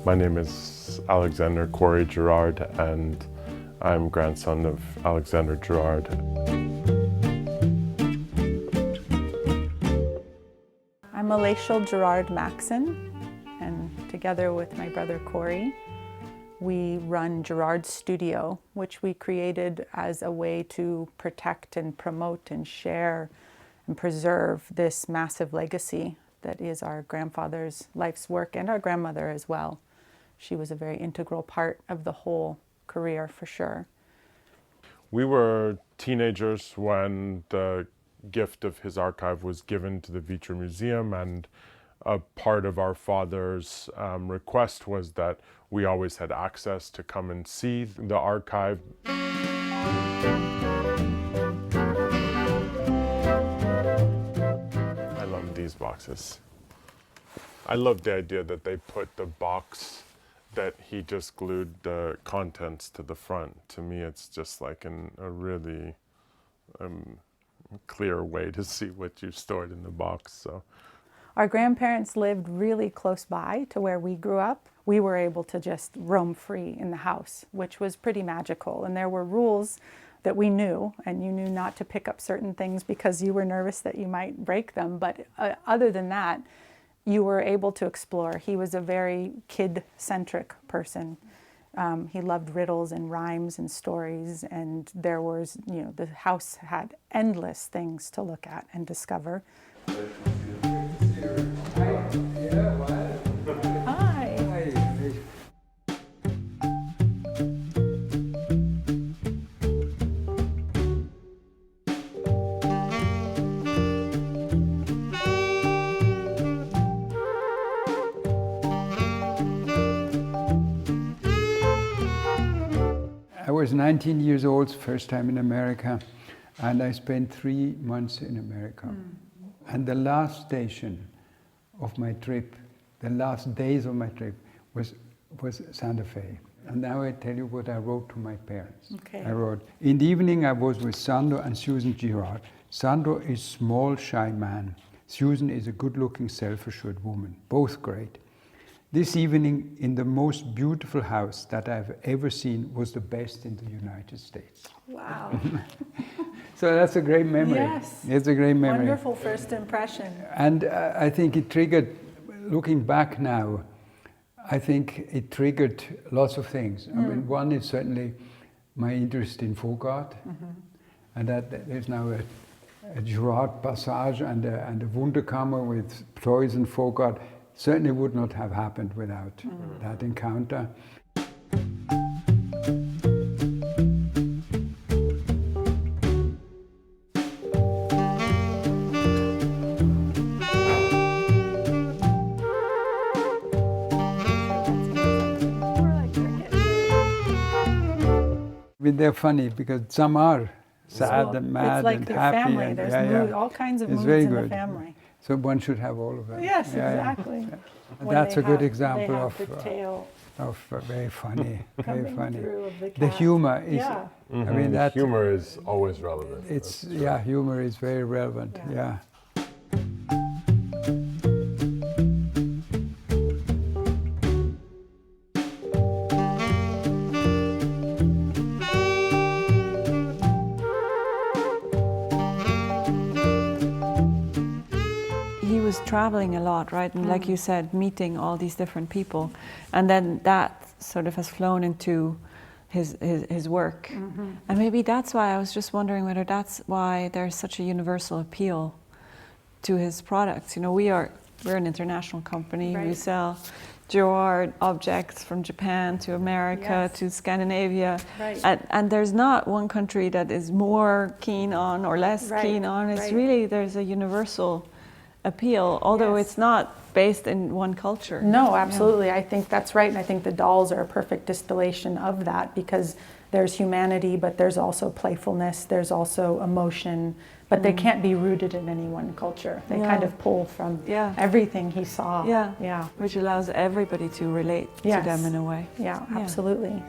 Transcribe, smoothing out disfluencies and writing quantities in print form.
My name is Alexander Girard, and I'm grandson of Alexander Girard. I'm Alexander Girard Maxon, and together with my brother Corey, we run Girard Studio, which we created as a way to protect and promote and share and preserve this massive legacy that is our grandfather's life's work, and our grandmother as well. She was a very integral part of the whole career, for sure. We were teenagers when the gift of his archive was given to the Vitra Museum, and a part of our father's request was that we always had access to come and see the archive. I love these boxes. I love the idea that they put the box that he just glued the contents to the front. To me, it's just like a really clear way to see what you stored in the box. So, our grandparents lived really close by to where we grew up. We were able to just roam free in the house, which was pretty magical. And there were rules that we knew, and you knew not to pick up certain things because you were nervous that you might break them. But other than that, you were able to explore. He was a very kid-centric person. He loved riddles and rhymes and stories, and there was, the house had endless things to look at and discover. I was 19 years old, first time in America, and I spent 3 months in America. And the last station of my trip, the last days of my trip, was Santa Fe. And now I tell you what I wrote to my parents. Okay. I wrote, in the evening I was with Sandro and Susan Girard. Sandro is small, shy man. Susan is a good-looking, self-assured woman, both great. This evening in the most beautiful house that I've ever seen was the best in the United States. Wow. So that's a great memory. Yes. It's a great memory. Wonderful first impression. And I think it triggered, looking back now, I think it triggered lots of things. I mean, one is certainly my interest in folk art, and that there's now a Girard Passage and a Wunderkammer with toys and folk art. Certainly would not have happened without that encounter. They're funny because some are sad and mad like and your happy. Family. And, There's all kinds of it's moods very in good. the family. So one should have all of them. Yes, exactly. Yeah. That's a good example of very funny, very funny. The The humor is. Yeah. I mean, that humor is always relevant. It's humor is very relevant. Yeah. Traveling a lot, right? And like you said, meeting all these different people, and then that sort of has flown into his work. And maybe that's why I was just wondering whether that's why there's such a universal appeal to his products. We're an international company. Right. We sell Girard objects from Japan to America to Scandinavia, and there's not one country that is more keen on or less keen on. It's really, there's a universal appeal, although it's not based in one culture. No, absolutely. I think that's right, and I think the dolls are a perfect distillation of that, because there's humanity, but there's also playfulness, there's also emotion, but they can't be rooted in any one culture. They kind of pull from everything he saw. Which allows everybody to relate to them in a way. Yeah, absolutely.